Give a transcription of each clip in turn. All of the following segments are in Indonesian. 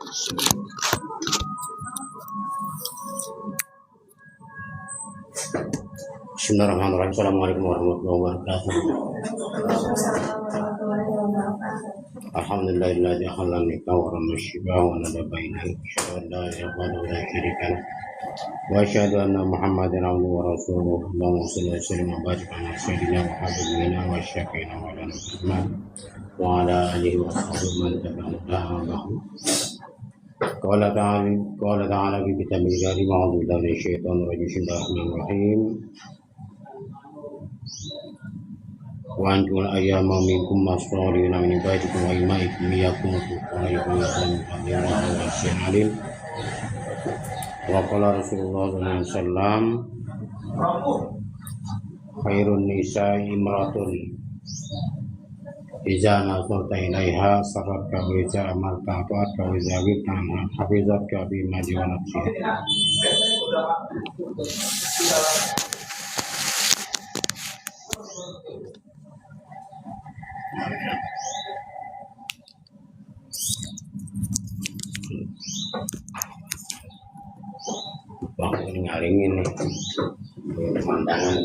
Bismillahirrahmanirrahim. Assalamualaikum warahmatullahi wabarakatuh. Alhamdulillahilladzi halal nikah wa ramasyiba wa nada bainal syada ya qadu la syarika lah. Wa asyhadu anna Muhammadan abduhu wa rasuluh. Allahumma shalli wa sallim wa barik ala sayyidina wa habibina wa syafiina wa lana Muhammad wa ala alihi wa sahbihi man tabi'ahum Qala ta'ala fi kitabil karim a'udzu billahi minasyaitonir rajim. Bismillahirrahmanirrahim. Wa antul ayyama minkum masrurina min ibadikum wa imaikum yakum fuqaraikum wa alim. Wa qala Rasulullah sallallahu alaihi wasallam khairun nisa'i imratun iza nazarta ilaiha saratka wa iza amarta ta'atka wa iza ghibta hafizatka bi madi wa nafsiha. Bang, ini ngaringin nih pemandangan.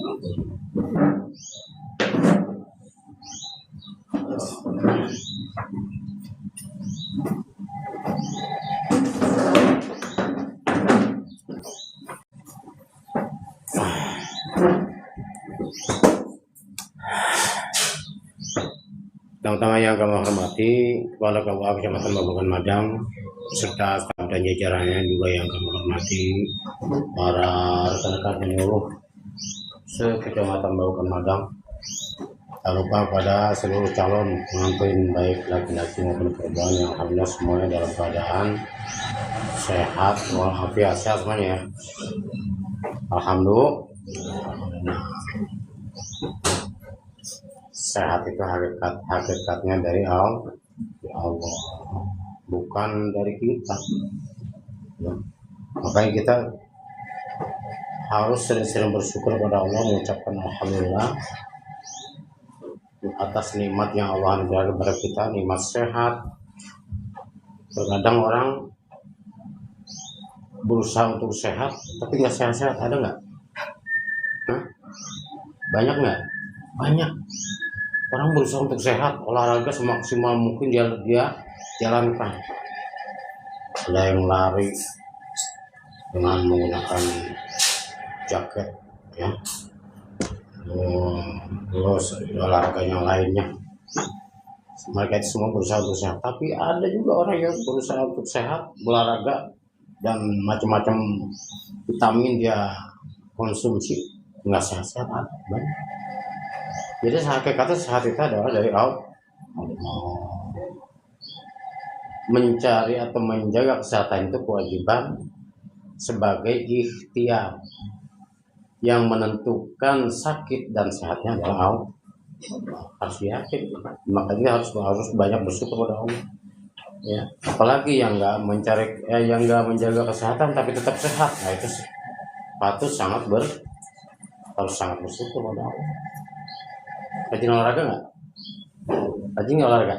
Teman-teman yang kami hormati, Kepala KUA Kecamatan Babakan Madang serta staf dan jajarannya juga yang kami hormati, para rekan-rekan penyuluh se-Kecamatan Babakan Madang. Tak lupa pada seluruh calon pengantin baik laki-laki maupun perempuan yang alhamdulillah semuanya dalam keadaan sehat walafiat, sehat semuanya ya. Alhamdulillah. Sehat itu hakikatnya dari Allah, bukan dari kita ya. Makanya kita harus sering-sering bersyukur pada Allah, mengucapkan alhamdulillah atas nikmat yang Allah anugerahkan kepada kita, nikmat sehat. Terkadang orang berusaha untuk sehat tapi nggak sehat-sehat, ada nggak? Banyak nggak? Banyak. Orang berusaha untuk sehat, olahraga semaksimal mungkin dia jalankan. Ada yang lari dengan menggunakan jaket, ya. Terus olahraga yang lainnya. Mereka itu semua berusaha untuk sehat. Tapi ada juga orang yang berusaha untuk sehat, olahraga dan macam-macam vitamin dia konsumsi, nggak sehat-sehat, ada banyak. Jadi hakikatnya sehat itu adalah dari Allah. Mencari atau menjaga kesehatan itu kewajiban sebagai ikhtiar. Yang menentukan sakit dan sehatnya adalah Allah. Harus yakin. Makanya harus banyak bersyukur pada Allah. Ya. Apalagi yang nggak menjaga kesehatan tapi tetap sehat, nah itu patut harus sangat bersyukur pada Allah. Rajin olahraga nggak? Rajin nggak olahraga?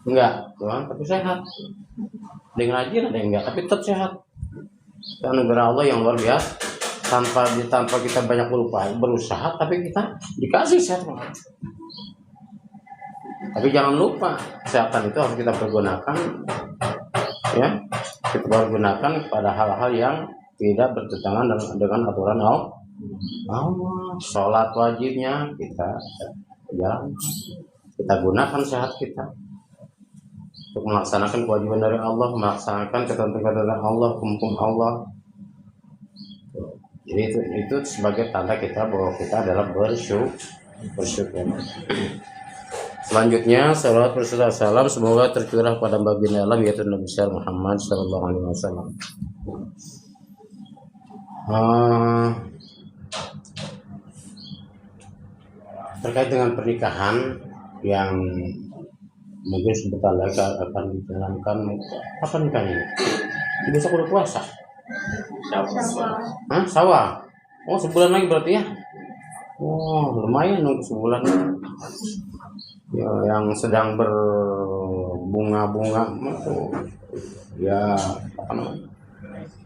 Enggak, tuhan, tapi sehat. Ada yang rajin, ada yang enggak, tapi tetap sehat. Dan anugerah Allah yang luar biasa. Tanpa kita banyak berusaha, tapi kita dikasih sehat. Tapi jangan lupa, kesehatan itu harus kita pergunakan, ya. Kita pergunakan pada hal-hal yang tidak bertentangan dengan aturan Allah. Sholat wajibnya kita jalan, kita gunakan sehat kita untuk melaksanakan kewajiban dari Allah, melaksanakan ketentuan Allah, hukum Allah. Jadi itu sebagai tanda kita bahwa kita adalah bersyukur. Selanjutnya, salawat berserta salam semoga tercurah pada baginda alam yaitu Nabi besar Muhammad sallallahu alaihi wasallam. Terkait dengan pernikahan yang mungkin sebentar lagi akan dijalankan, kapan nikahnya? Besok udah puasa. Sawah. Oh, sebulan lagi berarti ya? Oh, lumayan untuk sebulan. ya, yang sedang berbunga-bunga itu ya apa namanya,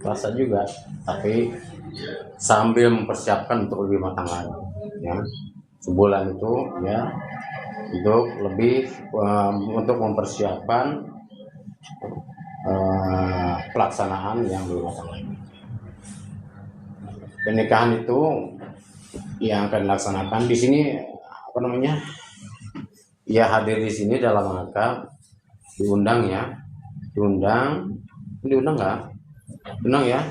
rasa juga, tapi sambil mempersiapkan untuk lebih matang lagi ya. Sebulan itu ya untuk lebih untuk mempersiapkan pelaksanaan yang lebih matang lagi. Pernikahan itu yang akan dilaksanakan di sini apa namanya, ya hadir di sini dalam rangka diundang ya, diundang nggak, diundang ya,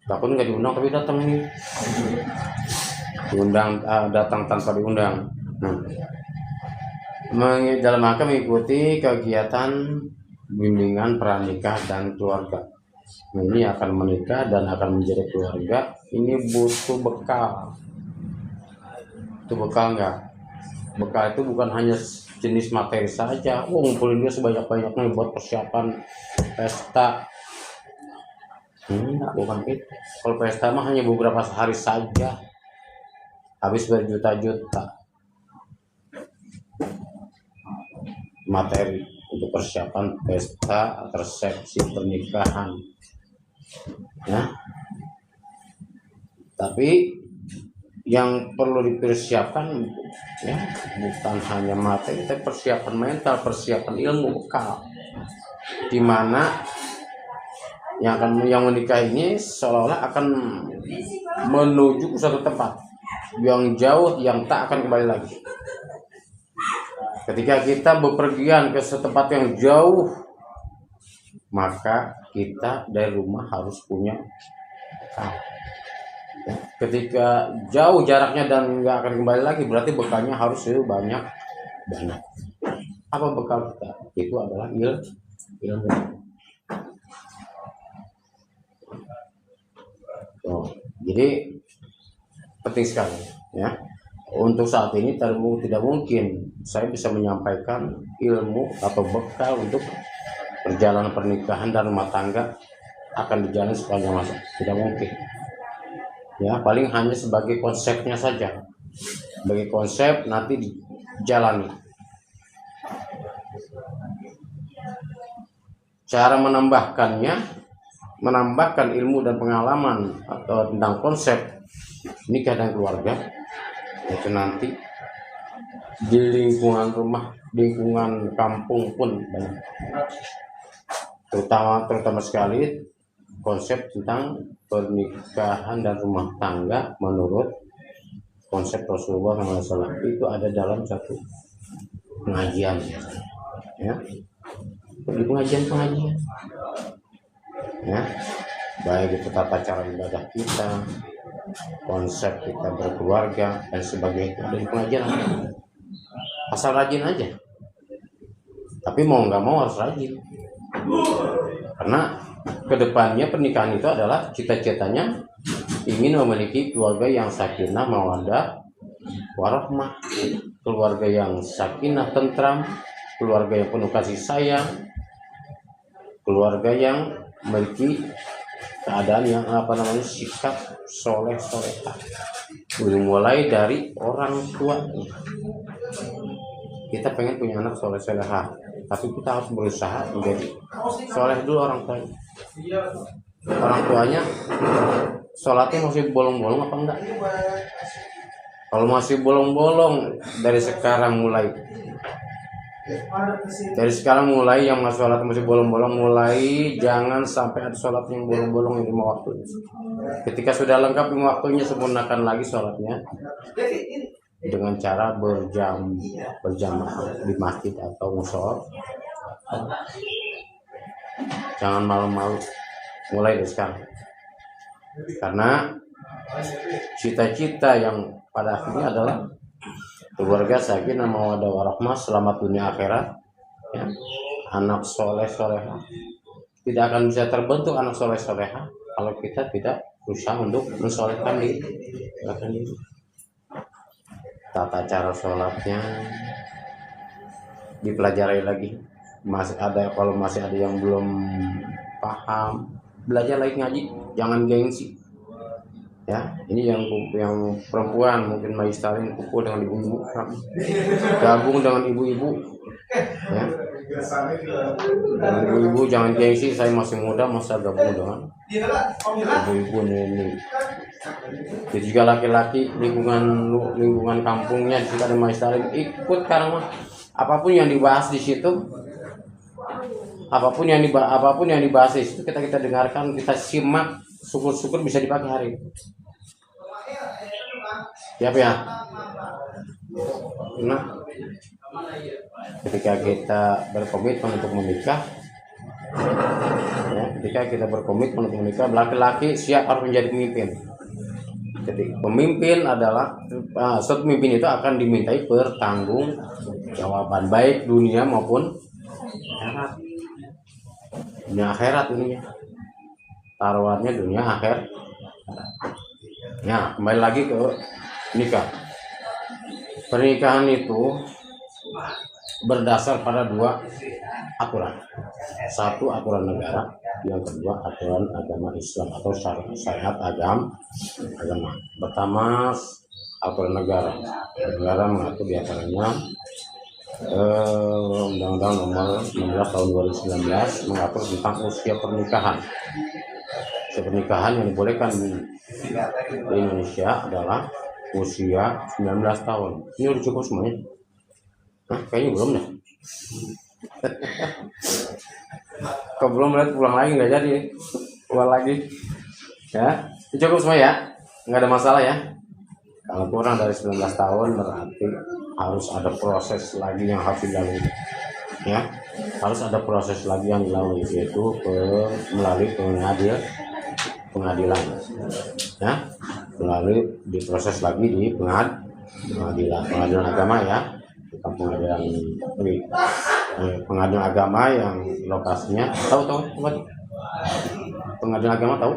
takut nggak diundang tapi datang ini, diundang datang tanpa diundang. Nah, dalam rangka mengikuti kegiatan bimbingan pranikah dan keluarga. Nah, ini akan menikah dan akan menjadi keluarga, ini butuh bekal. Itu bekal nggak? Bekal itu bukan hanya jenis materi saja. Ngumpulin dia sebanyak-banyaknya buat persiapan pesta. Bukan itu. Kalau pesta mah hanya beberapa hari saja, habis berjuta-juta materi untuk persiapan pesta, resepsi pernikahan. Ya. Tapi yang perlu dipersiapkan ya bukan hanya materi, tapi persiapan mental, persiapan ilmu bekal, di mana yang menikah ini seolah-olah akan menuju ke suatu tempat yang jauh yang tak akan kembali lagi. Ketika kita bepergian ke tempat yang jauh, maka kita dari rumah harus punya bekal. Ya, ketika jauh jaraknya dan nggak akan kembali lagi, berarti bekalnya harus banyak. Apa bekal kita? Itu adalah ilmu. Jadi penting sekali ya. Untuk saat ini tidak mungkin saya bisa menyampaikan ilmu atau bekal untuk perjalanan pernikahan dan rumah tangga akan dijalani sepanjang masa, tidak mungkin. Ya, paling hanya sebagai konsepnya saja, sebagai konsep nanti dijalani. Cara menambahkan ilmu dan pengalaman atau tentang konsep nikah dan keluarga itu nanti di lingkungan rumah, lingkungan kampung pun banyak, terutama sekali konsep tentang pernikahan dan rumah tangga menurut konsep Rasulullah SAW itu ada dalam satu pengajian ya, di pengajian ya, baik itu tata cara ibadah kita, konsep kita berkeluarga dan sebagainya, ada di pengajian. Asal rajin aja, tapi mau nggak mau harus rajin, karena kedepannya pernikahan itu adalah cita-citanya ingin memiliki keluarga yang sakinah mawaddah warahmah, keluarga yang sakinah tentram, keluarga yang penuh kasih sayang, keluarga yang memiliki keadaan yang sikap soleh-solehah, mulai dari orang tua. Kita pengen punya anak soleh-solehah, tapi kita harus berusaha menjadi soleh dulu orang tuanya. Orang tuanya sholatnya masih bolong-bolong apa enggak? Kalau masih bolong-bolong, dari sekarang mulai yang sholat masih bolong-bolong, mulai jangan sampai ada sholat yang bolong-bolong yang lima waktu. Ketika sudah lengkap lima waktunya, sempurnakan lagi sholatnya dengan cara berjamaah di masjid atau musola. Jangan malu-malu, mulai dari sekarang, karena cita-cita yang pada akhirnya adalah keluarga sakinah mawaddah warahmah selamat dunia akhirat ya. Anak soleh-solehah, tidak akan bisa terbentuk anak soleh-solehah kalau kita tidak berusaha untuk mensolehkan diri. Tata cara sholatnya dipelajari lagi, kalau masih ada yang belum paham, belajar lagi ngaji, jangan gengsi Ya, ini yang perempuan mungkin Maistalin kumpul dengan ibu-ibu, gabung dengan ibu-ibu, ya. Dan ibu-ibu jangan gengsi, saya masih muda masa gabung dengan ibu-ibu nenek. Jadi juga laki-laki lingkungan kampungnya di situ ada Maistalin ikut karena apapun yang dibahas di situ, apapun yang dibahas di situ kita dengarkan, kita simak, syukur-syukur bisa dipakai hari. Siap ya? Nah, ketika kita berkomitmen untuk menikah, ya, laki-laki siap harus menjadi pemimpin. Jadi pemimpin adalah suatu pemimpin itu akan dimintai pertanggungjawaban baik dunia maupun akhirat. Dunia akhirat ini, taruhannya dunia akhirat. Ya, kembali lagi ke nikah. Pernikahan itu berdasar pada dua aturan. Satu aturan negara, yang kedua aturan agama Islam atau syariat agama. Pertama aturan negara. Negara mengatur diantaranya Undang-Undang Nomor 19 Tahun 2019 mengatur tentang usia pernikahan. Pernikahan yang dibolehkan di Indonesia adalah usia 19 tahun. Ini udah cukup semuanya? Kayaknya belum dah. Kalau belum lihat pulang lagi nggak jadi, keluar lagi. Ya, cukup semua ya, nggak ada masalah ya. Kalau kurang dari 19 tahun berarti harus ada proses lagi yang harus dilalui. Ya, harus ada proses lagi yang dilalui, yaitu melalui pengadilan, ya, melalui diproses lagi di pengadilan agama ya, bukan pengadilan agama yang lokasinya tahu pengadilan agama tahu?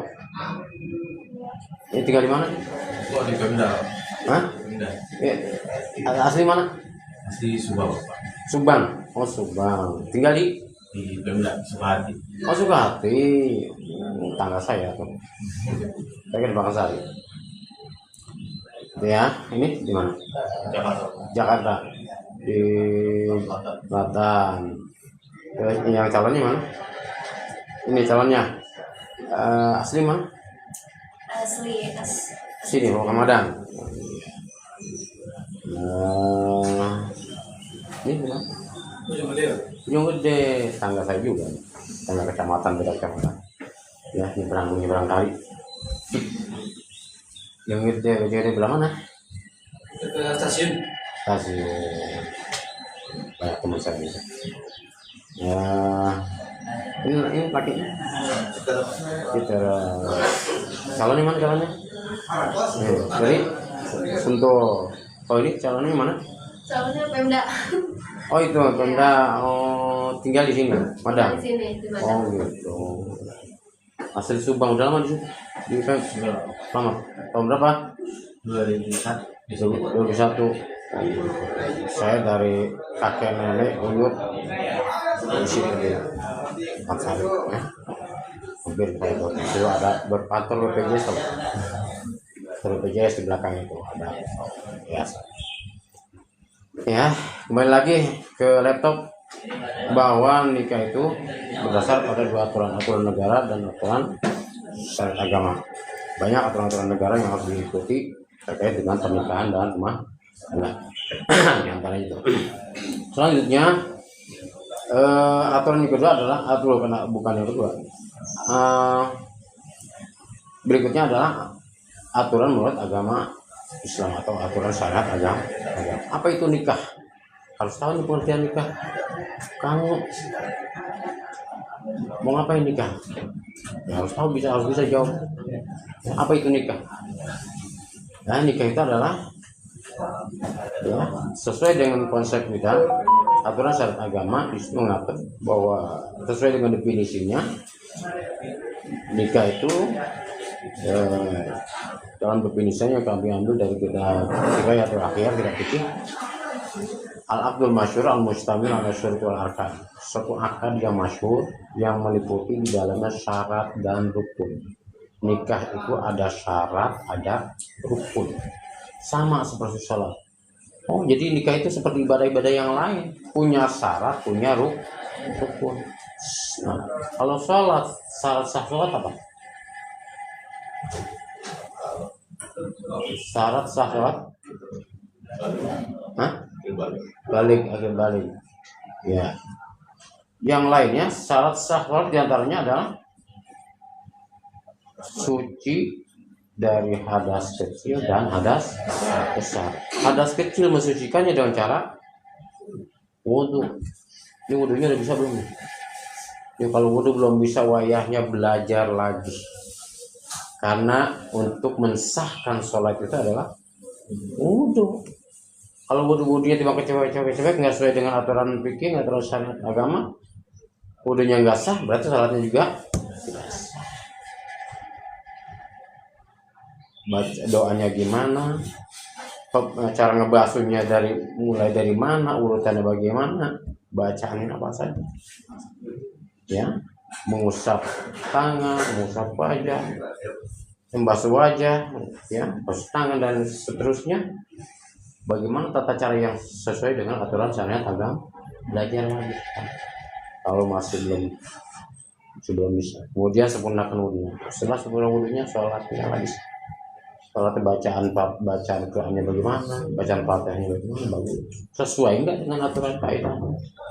Ini tinggal di mana? Oh, di Pemda. Hah? Pemda. Asli mana? Asli Subang. Subang. Oh Subang. Tinggal di Pemda Sukahati. Oh Sukahati. Tangga saya tuh. Saya kan di Bangkasari. Ya, ini di mana? Jakarta. Di Selatan. Yang calonnya mana? Ini calonnya. Asli mana? Asli. Sini mau Ramadan. Ini mana? Ujung Gede, tangga saya juga. Tangga kecamatan, beda kecamatan. Ya, nyebrang kali. Yang Gede belah mana? Ke stasiun. Banyak teman saya gitu. Ya, ini pakai kita calonnya mana calonnya? Jadi untuk ini calonnya mana? Calonnya Pemda. Oh itu Pemda. Oh tinggal di sini, Padang. Di sini di Oh gitu. Asli Subang udah lama di situ. Di lama. Tahun berapa? 2001. Saya dari kakek nenek buyut di sini di Pansari. Hampir kayak itu ada berkantor BPJS. BPJS di belakang itu ada. Ya, kembali lagi ke laptop, bahwa nikah itu berdasar pada dua aturan negara dan aturan syariat agama. Banyak aturan negara yang harus diikuti terkait dengan pernikahan dan rumah tangga. Di antara itu. Selanjutnya aturan yang kedua adalah bukan yang kedua. Berikutnya adalah aturan menurut agama Islam atau aturan syariat agama. Apa itu nikah? Harus tahu nih pengertian nikah. Kamu mau ngapain nikah? Ya, harus bisa jawab. Apa itu nikah? Nah, nikah itu adalah ya, sesuai dengan konsep kita, aturan syariat agama itu mengatur bahwa sesuai dengan definisinya nikah itu dalam definisinya kami ambil dari kita atau akhir kita pikir al-aqdul masyhur al-mustamil ala syurut wal arkan, suatu akad yang masyhur yang meliputi di dalamnya syarat dan rukun. nikah itu ada syarat, ada rukun. Sama seperti sholat. Oh, jadi nikah itu seperti ibadah-ibadah yang lain, punya syarat, punya rukun. Nah, kalau sholat, syarat sah sholat apa? Syarat sah sholat? Hah? Balik, akhir balik. Ya. Yang lainnya syarat sah sholat diantaranya adalah suci dari hadas kecil dan hadas besar. Hadas kecil mensucikannya dengan cara wudhu. Ini wudhunya udah bisa belum? Ya, kalau wudhu belum bisa, wayahnya belajar lagi. Karena untuk mensahkan sholat itu adalah wudhu. Kalau wudhunya tiba kecewek nggak sesuai dengan aturan fikih, nggak terus syariat agama, wudhunya nggak sah, berarti sholatnya juga tidak sah. Baca doanya gimana, cara ngebasuhnya mulai dari mana, urutannya bagaimana, bacaannya apa saja, ya, mengusap tangan, mengusap wajah, membasuh wajah, ya, basuh tangan dan seterusnya. Bagaimana tata cara yang sesuai dengan aturan syariat agama, belajar lagi. Kalau masih belum bisa, kemudian sempurnakan wudhunya. Setelah sempurna wudhunya, sholatnya lagi. Sholat bacaan Qur'annya bagaimana, bacaan Fatihahnya bagaimana, bagus. Sesuai enggak dengan aturan kaidah,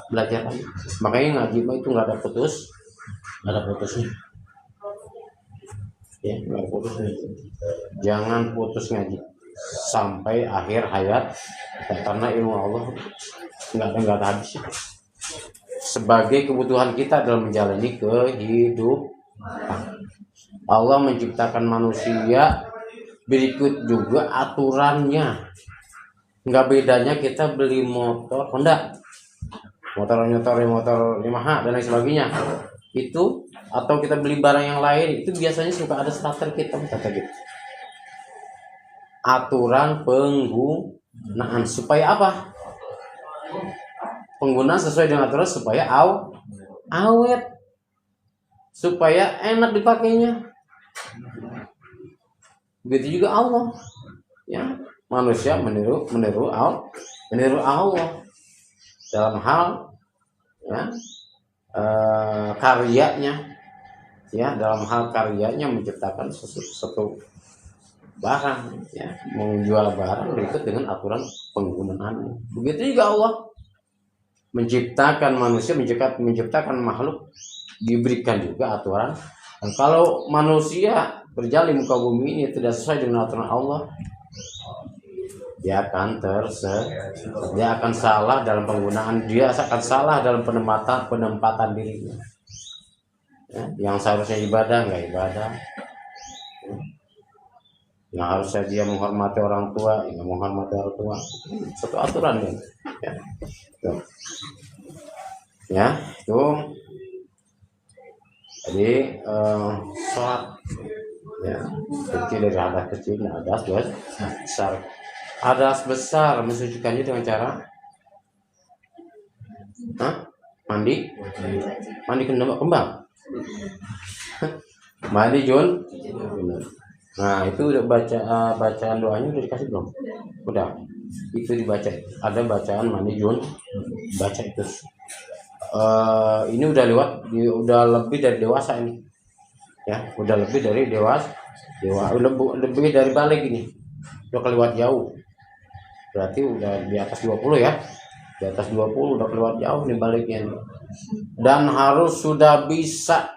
belajar lagi. Makanya ngaji itu nggak ada putusnya. Ya, nggak ada putusnya. Jangan putus ngaji sampai akhir hayat, karena ilmu Allah nggak ada habisnya. Sebagai kebutuhan kita dalam menjalani kehidupan, Allah menciptakan manusia berikut juga aturannya. Nggak bedanya kita beli motor Honda, motor Yamaha dan lain sebagainya itu, atau kita beli barang yang lain, itu biasanya suka ada starter kit, kata gitu. Aturan penggunaan supaya apa? Penggunaan sesuai dengan aturan supaya awet, supaya enak dipakainya. Begitu juga Allah, ya, manusia meniru Allah dalam hal, ya, karyanya, ya, dalam hal karyanya menciptakan sesuatu barang, ya, menjual barang berikut dengan aturan penggunaannya. Begitu juga Allah menciptakan manusia, menciptakan makhluk, diberikan juga aturan. Dan kalau manusia berjalan di muka bumi ini tidak sesuai dengan aturan Allah, dia akan salah dalam penggunaan, dia akan salah dalam penempatan dirinya, ya, yang seharusnya ibadah nggak ibadah, yang harusnya dia menghormati orang tua nggak menghormati orang tua. Satu aturan, ya. Tuh. Ya, itu jadi sholat, ya, kecil dari hadas kecil, hadas besar. Hadas besar mensucikannya dengan cara mandi kembang, mandi jun. Nah, itu udah bacaan doanya udah dikasih belum? Udah, itu dibaca. Ada bacaan mandi jun, baca itu. Ini udah lebih dari dewasa ini, ya, udah lebih dari lebih dari balik ini, udah kelewat jauh, berarti udah di atas 20, ya, di atas 20 udah kelewat jauh nih baliknya, dan harus sudah bisa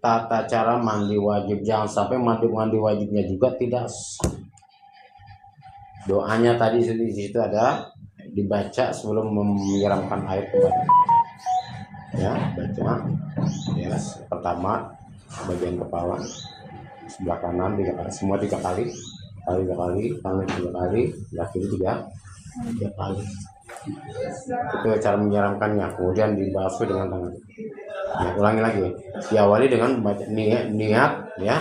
tata cara mandi wajib. Jangan sampai mandi wajibnya juga tidak sah. Doanya tadi di situ ada dibaca sebelum menyiramkan air ke badan, ya, baca, ya, pertama bagian kepala sebelah kanan 3 kali, semua 3 kali, tangan 3 kali, kaki 3 kali. Itu cara menyiramkannya, kemudian dibasuh dengan tangan. Ya, ulangi lagi, diawali dengan membaca niat, ya,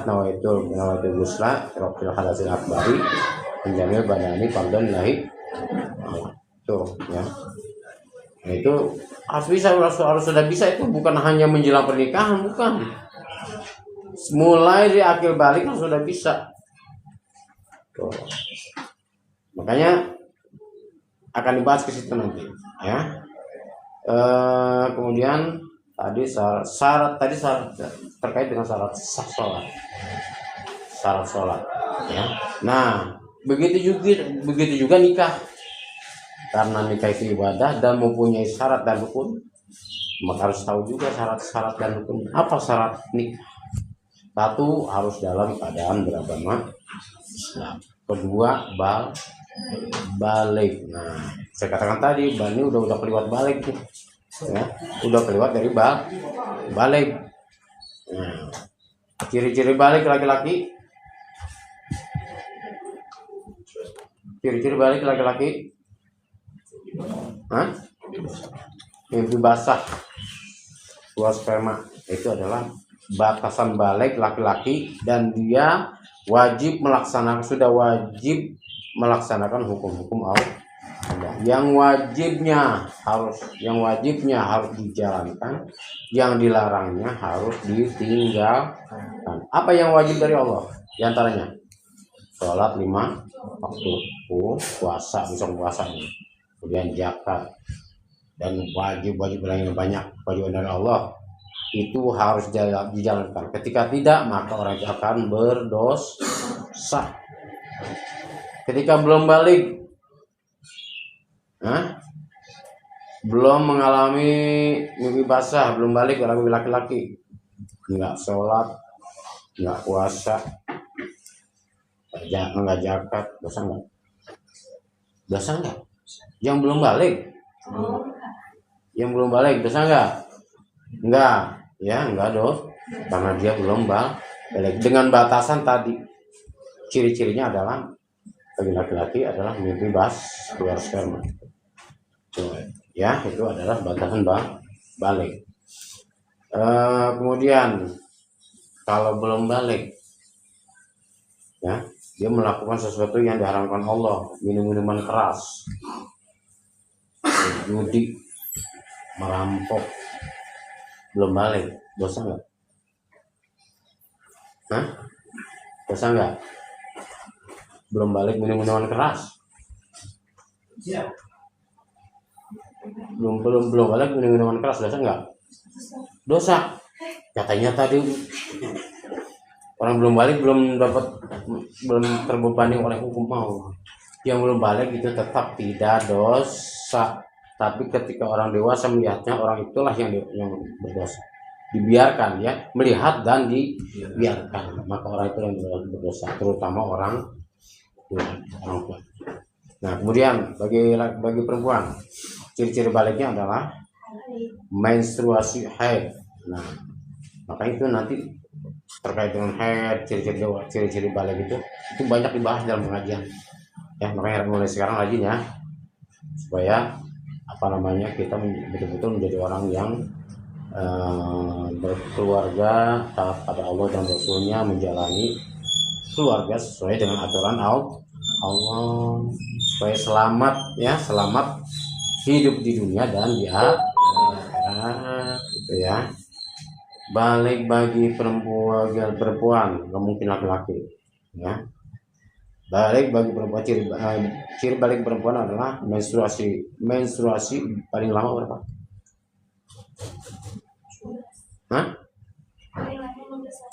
nawaitu gusla rokil hadasil akbari menjamil badani pardon lahi. Tuh, ya. Nah, itu harus sudah bisa. Itu bukan hanya menjelang pernikahan, bukan. mulai di akil balik kan sudah bisa. Tuh. Makanya akan dibahas ke situ nanti, ya. Kemudian tadi syarat terkait dengan syarat sah sholat, ya. Nah, begitu juga nikah, karena nikah itu ibadah dan mempunyai syarat dan rukun, maka harus tahu juga syarat dan rukun. Apa syarat nikah? Satu, harus dalam keadaan beragama Islam. Kedua, balik. Nah, saya katakan tadi, ini udah kelewat balik nih, ya, udah kelewat dari balik. Nah, ciri-ciri balik laki-laki. Ciri-ciri balik laki-laki. Mimpi basah, keluar sperma. Itu adalah batasan balik laki-laki, dan dia wajib sudah wajib melaksanakan hukum-hukum Allah. Yang wajibnya harus dijalankan, yang dilarangnya harus ditinggalkan. Apa yang wajib dari Allah? Di antaranya sholat 5 waktu, puasa, besok puasanya, kemudian zakat, dan wajib lainnya banyak kewajiban dari Allah. Itu harus dijalankan. Ketika tidak, maka orang itu akan berdosa. Ketika belum balik, belum mengalami mimpi basah, belum balik orang laki-laki, nggak sholat, nggak puasa, nggak zakat, dosa nggak? Yang belum balik, dosa nggak? Enggak. Ya, enggak dong, karena dia belum balik. Dengan batasan tadi, ciri-cirinya adalah bagi laki-laki adalah mimpi keluar sperma. Ya, itu adalah batasan balik. Kemudian kalau belum balik, ya, dia melakukan sesuatu yang diharamkan Allah, minum-minuman keras, judi, merampok, belum balik, dosa nggak? Dosa nggak? Belum balik minum minuman keras? Belum balik minum minuman keras, dosa nggak? Dosa. Katanya tadi orang belum balik belum terbebani oleh hukum Allah. Yang belum balik itu tetap tidak dosa. Tapi ketika orang dewasa melihatnya, orang itulah yang berdosa. Dibiarkan, ya, melihat dan dibiarkan, maka orang itu yang berdosa, terutama orang tua. Nah, kemudian bagi perempuan, ciri-ciri baliknya adalah menstruasi haid. Nah, maka itu nanti terkait dengan haid, ciri-ciri balik itu banyak dibahas dalam pengajian. Ya, makanya mulai sekarang rajin, ya, supaya kita betul-betul menjadi orang yang berkeluarga taat pada Allah dan Rasulnya, menjalani keluarga sesuai dengan aturan Allah, supaya selamat hidup di dunia dan di akhirat, gitu ya. Balik bagi perempuan, nggak mungkin laki-laki, ya. Balik bagi perempuan, ciri balik perempuan adalah menstruasi paling lama berapa?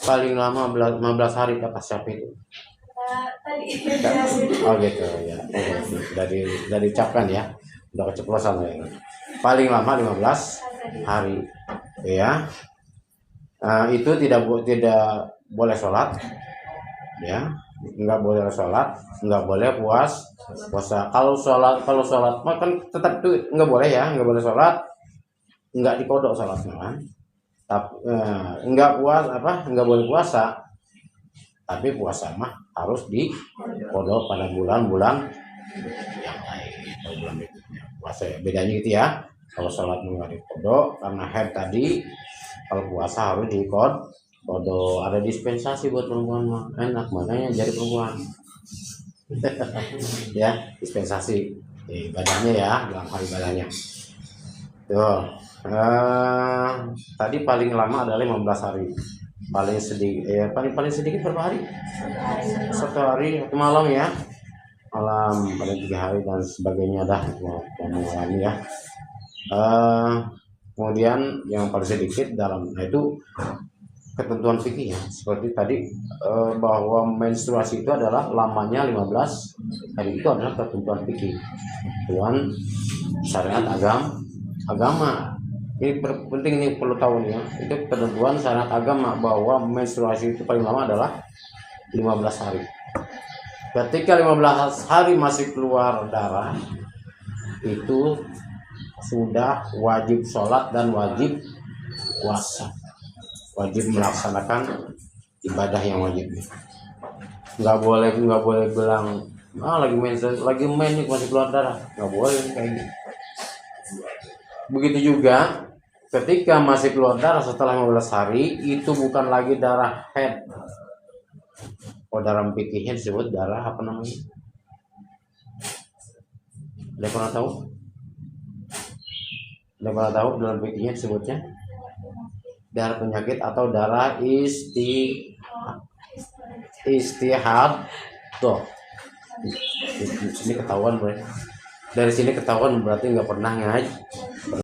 Paling lama 15 hari kata siapa itu? Oh gitu, ya. Dari ucapkan, ya, udah keceplosan, ya. Paling lama 15 hari, ya. Itu tidak boleh sholat, ya. Nggak boleh sholat, nggak boleh puasa. Kalau sholat mah kan tetap tuh nggak boleh, ya, nggak boleh sholat, nggak dikodok sholatnya, kan. Tapi nggak boleh puasa, tapi puasa mah harus dikodok pada bulan-bulan yang lain, atau bulan berikutnya. Puasa bedanya gitu, ya. Kalau sholat nggak dikodok karena haid tadi, kalau puasa harus dikodok. Ada dispensasi buat perempuan mah, enak, makanya jadi perempuan. Ya, dispensasi ibadahnya, ya, dalam hal ibadahnya. Tuh, tadi paling lama adalah 15 hari. paling sedikit paling sedikit berapa hari? Satu hari satu malam ya, malam pada 3 hari dan sebagainya dah yang mengalami ya. Kemudian yang paling sedikit dalam itu ketentuan fikih ya, seperti tadi bahwa menstruasi itu adalah lamanya 15 hari, itu adalah ketentuan fikih ketentuan syariat agama. Ini penting, ini perlu tahu nih ya, itu ketentuan syariat agama bahwa menstruasi itu paling lama adalah 15 hari. Ketika 15 hari masih keluar darah, itu sudah wajib sholat dan wajib puasa, wajib melaksanakan ibadah yang wajib. Nggak boleh bilang lagi main nih masih keluar darah, nggak boleh kayak gitu. Begitu juga ketika masih keluar darah setelah 15 hari, itu bukan lagi darah head. Dalam fikihnya disebut darah apa namanya? Ada pernah tahu? Dalam fikihnya disebutnya darah penyakit atau darah istihad. Tuh, ini ketahuan, dari sini ketahuan berarti nggak pernah